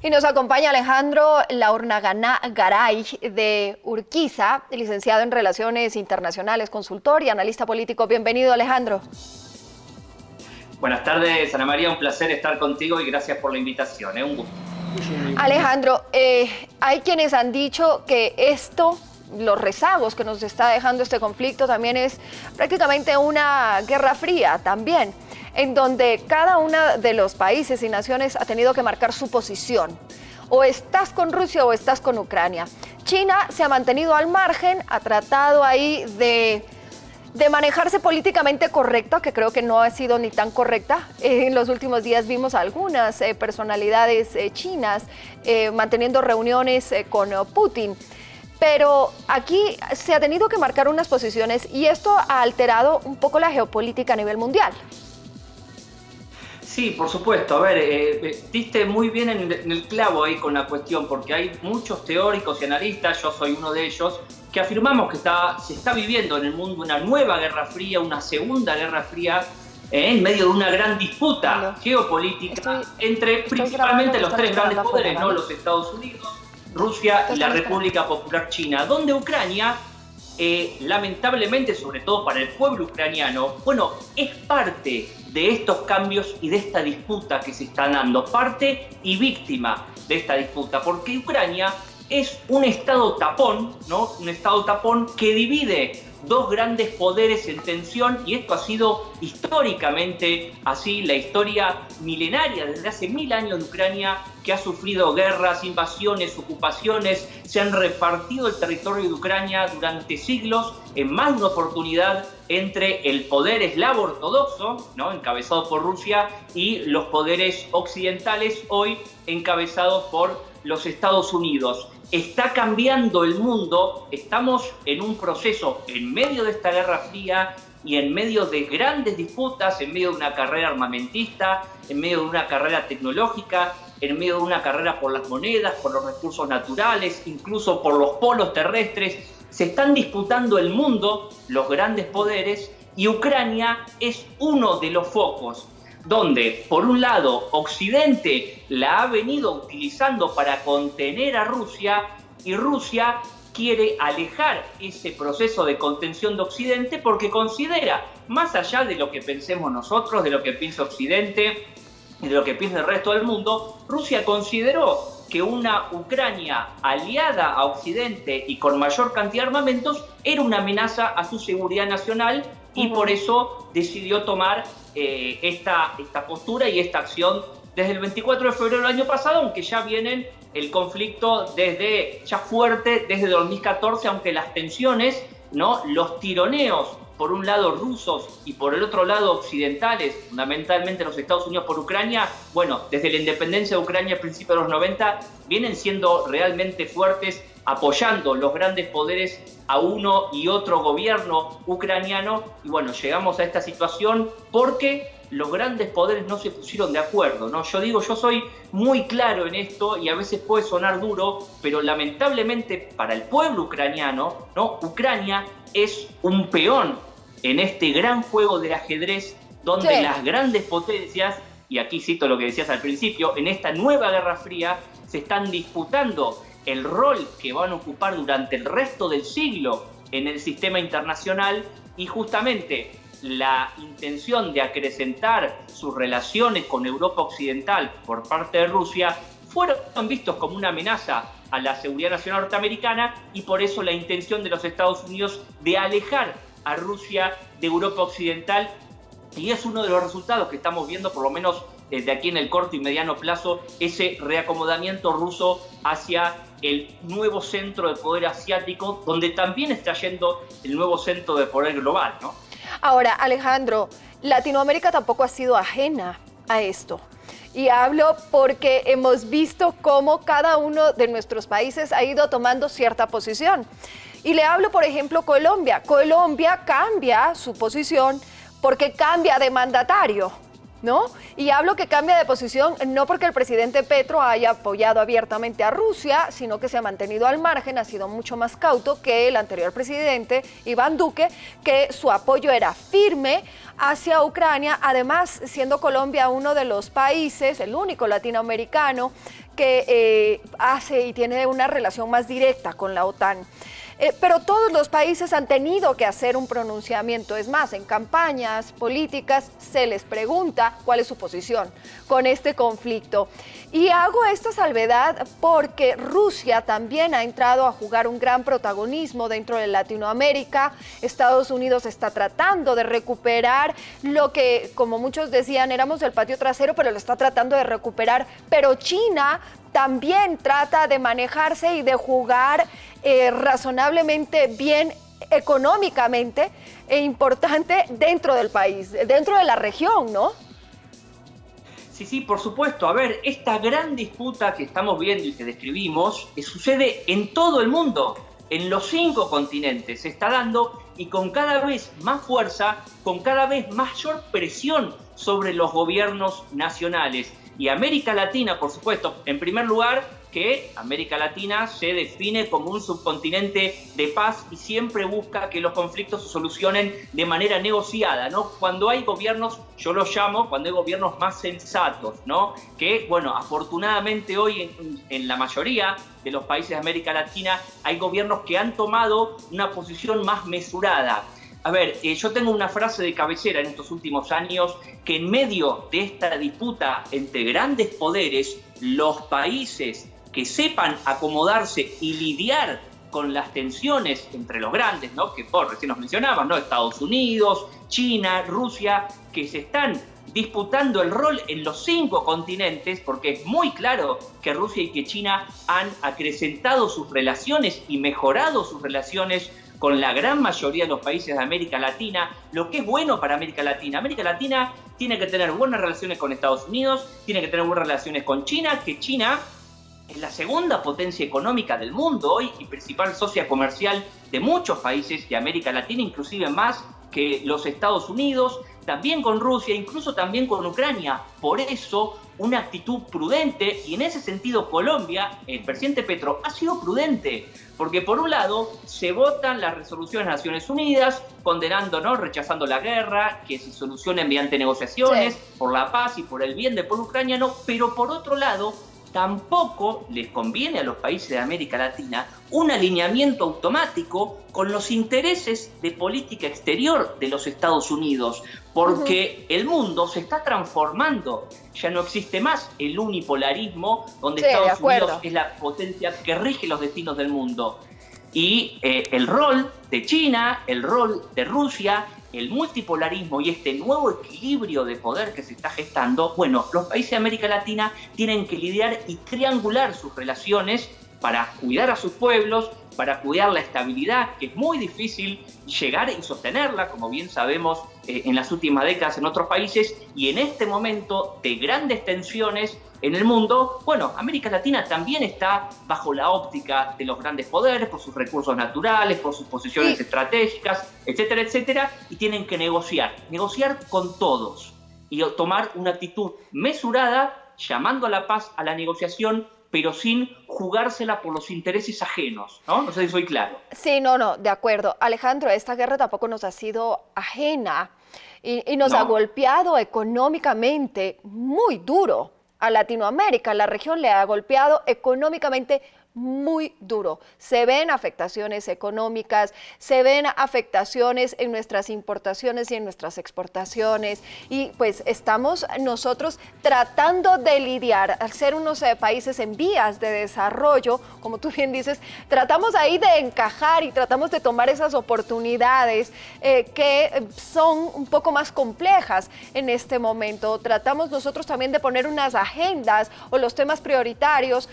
Y nos acompaña Alejandro Laurnagaray de Urquiza, licenciado en Relaciones Internacionales, consultor y analista político. Bienvenido, Alejandro. Buenas tardes, Ana María, un placer estar contigo y gracias por la invitación, un gusto. Alejandro, hay quienes han dicho que los rezagos que nos está dejando este conflicto también es prácticamente una guerra fría también, en donde cada uno de los países y naciones ha tenido que marcar su posición. O estás con Rusia o estás con Ucrania. China se ha mantenido al margen, ha tratado ahí de manejarse políticamente correcta, que creo que no ha sido ni tan correcta. En los últimos días vimos a algunas personalidades chinas manteniendo reuniones con Putin. Pero aquí se ha tenido que marcar unas posiciones y esto ha alterado un poco la geopolítica a nivel mundial. Sí, por supuesto. A ver, diste muy bien en el clavo ahí con la cuestión, porque hay muchos teóricos y analistas, yo soy uno de ellos, que afirmamos que se está viviendo en el mundo una nueva guerra fría, una segunda guerra fría, en medio de una gran disputa geopolítica entre principalmente los tres grandes poderes, ¿no? Los Estados Unidos, Rusia y la República Popular China, donde Ucrania, lamentablemente, sobre todo para el pueblo ucraniano, bueno, es parte de estos cambios y de esta disputa que se está dando, parte y víctima de esta disputa, porque Ucrania es un estado tapón, ¿no? Un estado tapón que divide dos grandes poderes en tensión, y esto ha sido históricamente así, la historia milenaria desde hace 1000 años de Ucrania, que ha sufrido guerras, invasiones, ocupaciones, se han repartido el territorio de Ucrania durante siglos en más de una oportunidad entre el poder eslavo ortodoxo, ¿no? Encabezado por Rusia, y los poderes occidentales, hoy encabezados por los Estados Unidos. Está cambiando el mundo, estamos en un proceso en medio de esta guerra fría y en medio de grandes disputas, en medio de una carrera armamentista, en medio de una carrera tecnológica, en medio de una carrera por las monedas, por los recursos naturales, incluso por los polos terrestres. Se están disputando el mundo, los grandes poderes, y Ucrania es uno de los focos donde, por un lado, Occidente la ha venido utilizando para contener a Rusia, y Rusia quiere alejar ese proceso de contención de Occidente porque considera, más allá de lo que pensemos nosotros, de lo que piensa Occidente y de lo que piensa el resto del mundo, Rusia consideró que una Ucrania aliada a Occidente y con mayor cantidad de armamentos era una amenaza a su seguridad nacional, y por eso decidió tomar esta postura y esta acción desde el 24 de febrero del año pasado, aunque ya viene el conflicto ya fuerte desde 2014, aunque las tensiones, ¿no? Los tironeos, por un lado rusos y por el otro lado occidentales, fundamentalmente los Estados Unidos por Ucrania, bueno, desde la independencia de Ucrania a principios de los 90, vienen siendo realmente fuertes, apoyando los grandes poderes a uno y otro gobierno ucraniano. Y bueno, llegamos a esta situación porque los grandes poderes no se pusieron de acuerdo, ¿no? Yo soy muy claro en esto y a veces puede sonar duro, pero lamentablemente para el pueblo ucraniano, ¿no? Ucrania es un peón en este gran juego del ajedrez donde las grandes potencias, y aquí cito lo que decías al principio, en esta nueva guerra fría se están disputando el rol que van a ocupar durante el resto del siglo en el sistema internacional, y justamente la intención de acrecentar sus relaciones con Europa Occidental por parte de Rusia fueron vistos como una amenaza a la seguridad nacional norteamericana, y por eso la intención de los Estados Unidos de alejar a Rusia de Europa Occidental, y es uno de los resultados que estamos viendo, por lo menos desde aquí en el corto y mediano plazo, ese reacomodamiento ruso hacia el nuevo centro de poder asiático, donde también está yendo el nuevo centro de poder global, ¿no? Ahora, Alejandro, Latinoamérica tampoco ha sido ajena a esto. Y hablo porque hemos visto cómo cada uno de nuestros países ha ido tomando cierta posición. Y le hablo, por ejemplo, Colombia. Colombia cambia su posición porque cambia de mandatario. ¿no? Y hablo que cambia de posición no porque el presidente Petro haya apoyado abiertamente a Rusia, sino que se ha mantenido al margen, ha sido mucho más cauto que el anterior presidente, Iván Duque, que su apoyo era firme hacia Ucrania, además siendo Colombia uno de los países, el único latinoamericano, que hace y tiene una relación más directa con la OTAN. Pero todos los países han tenido que hacer un pronunciamiento. Es más, en campañas políticas se les pregunta cuál es su posición con este conflicto. Y hago esta salvedad porque Rusia también ha entrado a jugar un gran protagonismo dentro de Latinoamérica. Estados Unidos está tratando de recuperar lo que, como muchos decían, éramos el patio trasero, pero lo está tratando de recuperar. Pero China también trata de manejarse y de jugar razonablemente bien económicamente e importante dentro del país, dentro de la región, ¿no? Sí, por supuesto. A ver, esta gran disputa que estamos viendo y que describimos sucede en todo el mundo, en los 5 continentes. Se está dando y con cada vez más fuerza, con cada vez mayor presión sobre los gobiernos nacionales. Y América Latina, por supuesto, en primer lugar, que América Latina se define como un subcontinente de paz y siempre busca que los conflictos se solucionen de manera negociada, ¿no? Cuando hay gobiernos, yo los llamo, cuando hay gobiernos más sensatos, ¿no? Que, bueno, afortunadamente hoy en la mayoría de los países de América Latina hay gobiernos que han tomado una posición más mesurada. A ver, yo tengo una frase de cabecera en estos últimos años, que en medio de esta disputa entre grandes poderes, los países que sepan acomodarse y lidiar con las tensiones entre los grandes, ¿no? Que recién nos mencionaban, ¿no? Estados Unidos, China, Rusia, que se están disputando el rol en los 5 continentes, porque es muy claro que Rusia y que China han acrecentado sus relaciones y mejorado sus relaciones con la gran mayoría de los países de América Latina, lo que es bueno para América Latina. América Latina tiene que tener buenas relaciones con Estados Unidos, tiene que tener buenas relaciones con China, que China es la segunda potencia económica del mundo hoy y principal socia comercial de muchos países de América Latina, inclusive más que los Estados Unidos, también con Rusia, incluso también con Ucrania. Por eso, una actitud prudente, y en ese sentido Colombia, el presidente Petro, ha sido prudente, porque por un lado se votan las resoluciones de Naciones Unidas, condenando, ¿no?, rechazando la guerra, que se solucione mediante negociaciones, sí, por la paz y por el bien del pueblo ucraniano, pero por otro lado, tampoco les conviene a los países de América Latina un alineamiento automático con los intereses de política exterior de los Estados Unidos, porque el mundo se está transformando. Ya no existe más el unipolarismo, donde Estados Unidos es la potencia que rige los destinos del mundo. Y el rol de China, el rol de Rusia, el multipolarismo y este nuevo equilibrio de poder que se está gestando, bueno, los países de América Latina tienen que lidiar y triangular sus relaciones para cuidar a sus pueblos, para cuidar la estabilidad, que es muy difícil llegar y sostenerla, como bien sabemos, en las últimas décadas en otros países, y en este momento de grandes tensiones en el mundo, bueno, América Latina también está bajo la óptica de los grandes poderes, por sus recursos naturales, por sus posiciones estratégicas, etcétera, etcétera, y tienen que negociar con todos y tomar una actitud mesurada, llamando a la paz, a la negociación, pero sin jugársela por los intereses ajenos, ¿no? No sé si soy claro. Sí, no, de acuerdo. Alejandro, esta guerra tampoco nos ha sido ajena y nos ha golpeado económicamente muy duro. A Latinoamérica, la región le ha golpeado económicamente muy duro. Se ven afectaciones económicas, se ven afectaciones en nuestras importaciones y en nuestras exportaciones, y pues estamos nosotros tratando de lidiar, al ser unos países en vías de desarrollo, como tú bien dices, tratamos ahí de encajar y tratamos de tomar esas oportunidades que son un poco más complejas en este momento. Tratamos nosotros también de poner unas agendas o los temas prioritarios,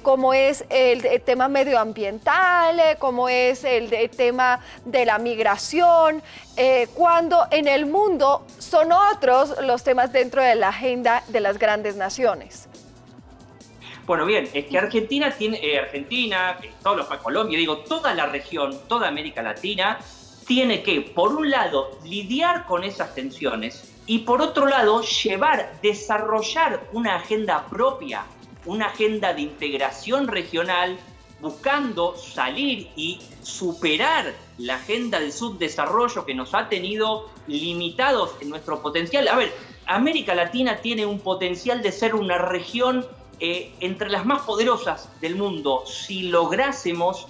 como es el tema medioambiental, como es el tema de la migración, cuando en el mundo son otros los temas dentro de la agenda de las grandes naciones. Bueno, bien, es que Argentina, Colombia, toda la región, toda América Latina, tiene que, por un lado, lidiar con esas tensiones, y por otro lado, desarrollar una agenda propia, una agenda de integración regional, buscando salir y superar la agenda del subdesarrollo que nos ha tenido limitados en nuestro potencial. A ver, América Latina tiene un potencial de ser una región entre las más poderosas del mundo si lográsemos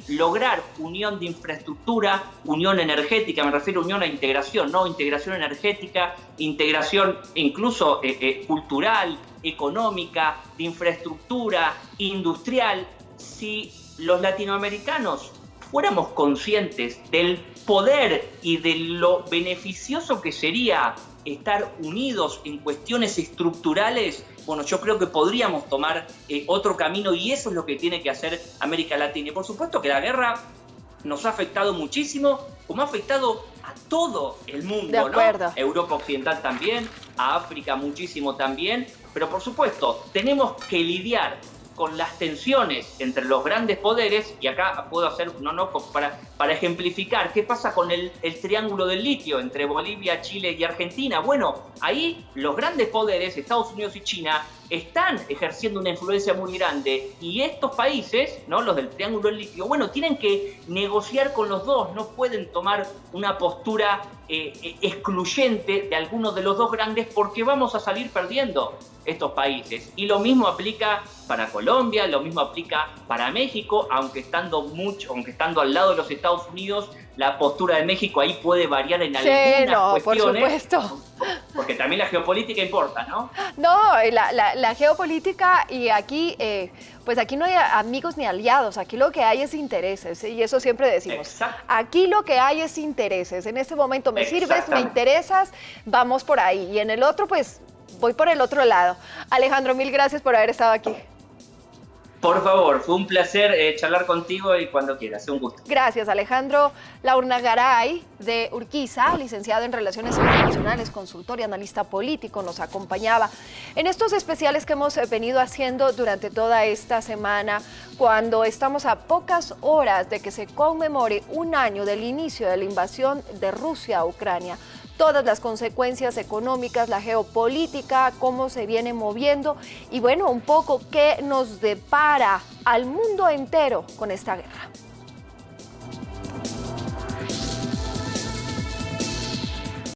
lograr unión de infraestructura, unión energética, me refiero a unión a integración, ¿no? Integración energética, integración incluso cultural, económica, de infraestructura, industrial. Si los latinoamericanos fuéramos conscientes del poder y de lo beneficioso que sería estar unidos en cuestiones estructurales, bueno, yo creo que podríamos tomar otro camino, y eso es lo que tiene que hacer América Latina. Y por supuesto que la guerra nos ha afectado muchísimo, como ha afectado a todo el mundo, de acuerdo, ¿no? Europa Occidental también, a África muchísimo también, pero por supuesto tenemos que lidiar con las tensiones entre los grandes poderes, y acá puedo hacer para ejemplificar qué pasa con el triángulo del litio entre Bolivia, Chile y Argentina. Bueno, ahí los grandes poderes, Estados Unidos y China, están ejerciendo una influencia muy grande, y estos países, ¿no?, los del triángulo del litio, bueno, tienen que negociar con los dos, no pueden tomar una postura excluyente de alguno de los dos grandes, porque vamos a salir perdiendo estos países. Y lo mismo aplica para Colombia, lo mismo aplica para México, aunque estando al lado de los Estados Unidos, la postura de México ahí puede variar en algunas cuestiones. Por supuesto. Porque también la geopolítica importa, ¿no? No, la geopolítica, y aquí, pues aquí no hay amigos ni aliados, aquí lo que hay es intereses, y eso siempre decimos. Exacto. Aquí lo que hay es intereses. En este momento me sirves, me interesas, vamos por ahí, y en el otro, pues voy por el otro lado. Alejandro, mil gracias por haber estado aquí. Por favor, fue un placer charlar contigo, y cuando quieras, un gusto. Gracias, Alejandro Laurnagaray, de Urquiza, licenciado en Relaciones Internacionales, consultor y analista político, nos acompañaba en estos especiales que hemos venido haciendo durante toda esta semana, cuando estamos a pocas horas de que se conmemore un año del inicio de la invasión de Rusia a Ucrania. Todas las consecuencias económicas, la geopolítica, cómo se viene moviendo, y bueno, un poco qué nos depara al mundo entero con esta guerra.